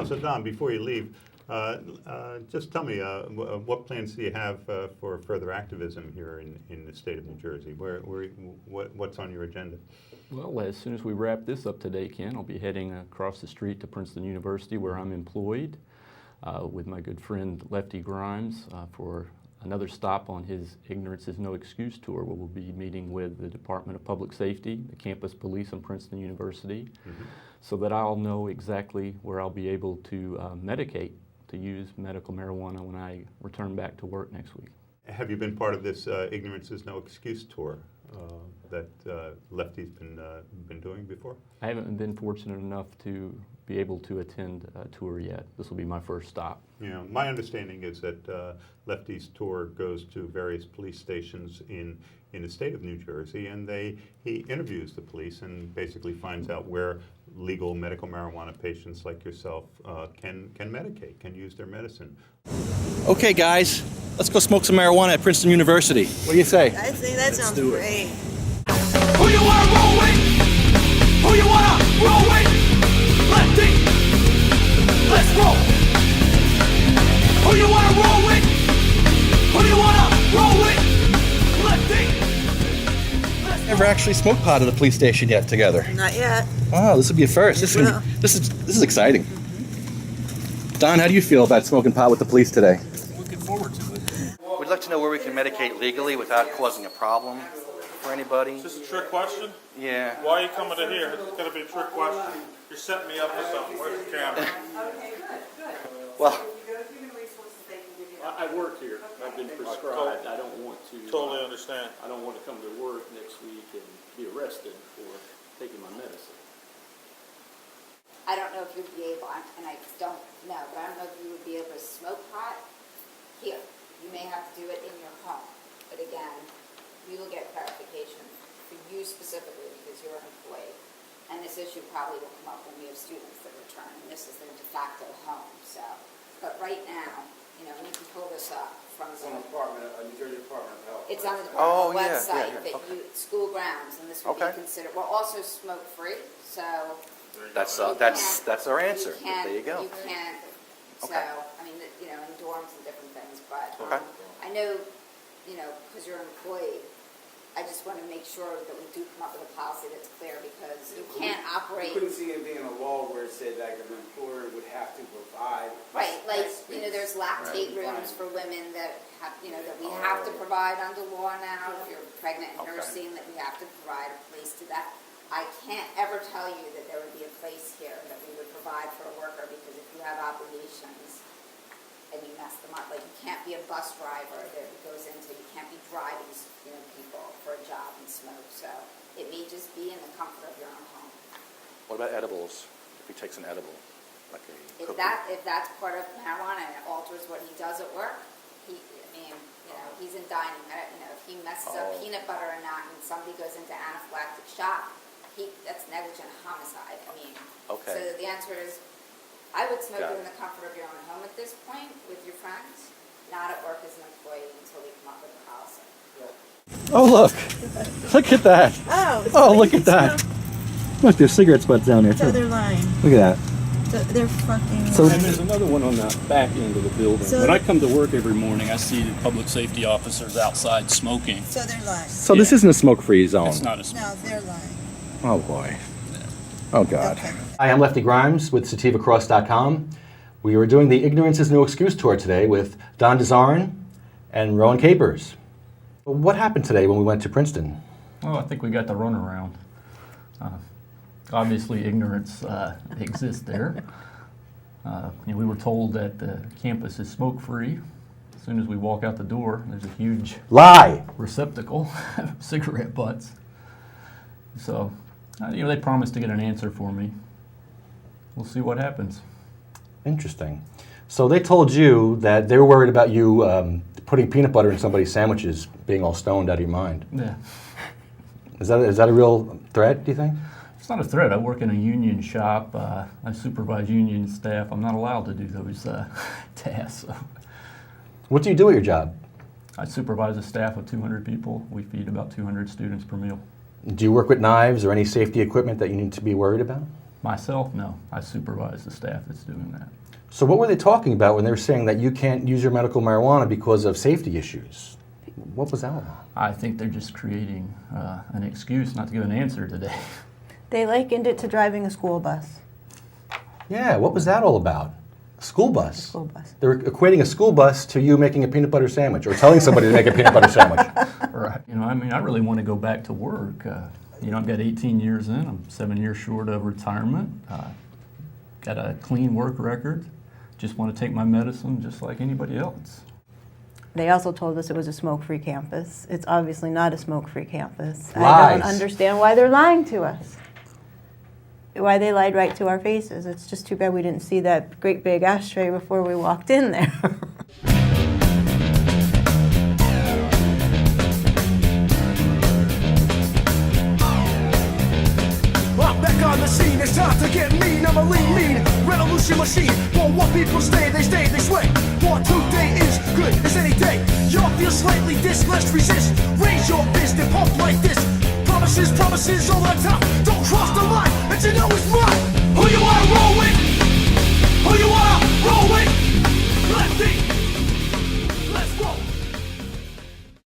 So Don, before you leave, just tell me, what plans do you have for further activism here in the state of New Jersey? What's on your agenda? Well, as soon as we wrap this up today, Ken, I'll be heading across the street to Princeton University, where I'm employed with my good friend Lefty Grimes for another stop on his Ignorance is No Excuse tour, where we'll be meeting with the Department of Public Safety, the campus police, and Princeton University, so that I'll know exactly where I'll be able to medicate, to use medical marijuana when I return back to work next week. Have you been part of this Ignorance is No Excuse tour that Lefty's been doing before? I haven't been fortunate enough to be able to attend a tour yet. This will be my first stop. You know, my understanding is that Lefty's tour goes to various police stations in the state of New Jersey, and he interviews the police and basically finds out where legal medical marijuana patients like yourself can medicate, can use their medicine. Okay, guys, let's go smoke some marijuana at Princeton University. What do you say? I think that sounds great. Who you wanna roll with? Who you wanna roll with? Lefty, let's roll. Who you wanna roll with? Who you wanna roll with? Lefty. Never actually smoked pot at a police station yet together. Not yet. Oh, this would be a first. This is exciting. Don, how do you feel about smoking pot with the police today? Looking forward to it. We'd like to know where we can medicate legally without causing a problem for anybody. Is this a trick question? Yeah. Why are you coming to here? It's going to be a trick question. You're setting me up for something. Where's the camera? Well, I work here. I've been prescribed. I don't want to. Totally understand. I don't want to come to work next week and be arrested for taking my medicine. I don't know if you'd be able, and I don't know, but I don't know if you would be able to smoke pot here. You may have to do it in your home. But again, we will get clarification for you specifically because you're an employee. And this issue probably will come up when we have students that return, and this is their de facto home. So, but right now, you know, and you can pull this up from the New Jersey Department of Health. It's on the department yeah, website yeah. that you school grounds, and this would be considered. We're also smoke free, so. that's our answer. There you go. You can't, so, Okay. I mean, you know, in dorms and different things, but Okay. I know, you know, because you're an employee, I just want to make sure that we do come up with a policy that's clear, because you can't operate. You couldn't see it being a law where it said like an employer would have to provide. Right, like, you know, there's lactate rooms for women that have, you know, that we have to provide under law now. If you're pregnant and nursing, that we have to provide a place to that. I can't ever tell you that there would be a place here that we would provide for a worker, because if you have obligations and you mess them up, like you can't be a bus driver that goes into, you can't be driving, you know, people for a job and smoke. So it may just be in the comfort of your own home. What about edibles? If he takes an edible, like a If cookie? that's part of marijuana and it alters what he does at work, I mean, you know, he's in dining. You know, if he messes up peanut butter or not, and somebody goes into anaphylactic shock, that's negligent homicide. I mean, Okay. so the answer is, I would smoke it in the comfort of your own home at this point with your friends, not at work as an employee until we come up with a policy. Oh, look at that. Oh, Look at that. Look, there's cigarette butts down there So too. they're lying. Look at that. So they're fucking So- lying. And there's another one on the back end of the building. So- when I come to work every morning, I see the public safety officers outside smoking. So they're lying. So this isn't a smoke-free zone. It's not a No, they're lying. Oh boy. Oh God. Okay. Hi, I'm Lefty Grimes with SativaCross.com. We are doing the Ignorance is No Excuse tour today with Don DeZarin and Rowan Capers. What happened today when we went to Princeton? Well, I think we got the runaround. Obviously, ignorance exists there. You know, we were told that the campus is smoke-free. As soon as we walk out the door, there's a huge Lie! receptacle of cigarette butts. So, you know, they promised to get an answer for me. We'll see what happens. Interesting. So they told you that they were worried about you putting peanut butter in somebody's sandwiches, being all stoned out of your mind. Yeah. Is that a real threat, do you think? It's not a threat. I work in a union shop. I supervise union staff. I'm not allowed to do those tasks. So. What do you do at your job? I supervise a staff of 200 people. We feed about 200 students per meal. Do you work with knives or any safety equipment that you need to be worried about? Myself, no. I supervise the staff that's doing that. So what were they talking about when they were saying that you can't use your medical marijuana because of safety issues? What was that all about? I think they're just creating an excuse not to give an answer today. They likened it to driving a school bus. Yeah, what was that all about? A school bus? School bus. They're equating a school bus to you making a peanut butter sandwich or telling somebody to make a peanut butter sandwich. Right. You know, I mean, I really want to go back to work. You know, I've got 18 years in. I'm 7 years short of retirement. Got a clean work record. Just want to take my medicine just like anybody else. They also told us it was a smoke-free campus. It's obviously not a smoke-free campus. I Lies. don't understand why they're lying to us. Why they lied right to our faces. It's just too bad we didn't see that great big ashtray before we walked in there. I'm back on the scene, it's time to get mean. I'm a lean revolution machine. Won't want people stay, they sway. Want today is good as any day. Y'all feel slightly this, let's resist. Raise your fist and pump like this. Promises all the time. Don't cross the line, and you know it's mine. Who you wanna roll with?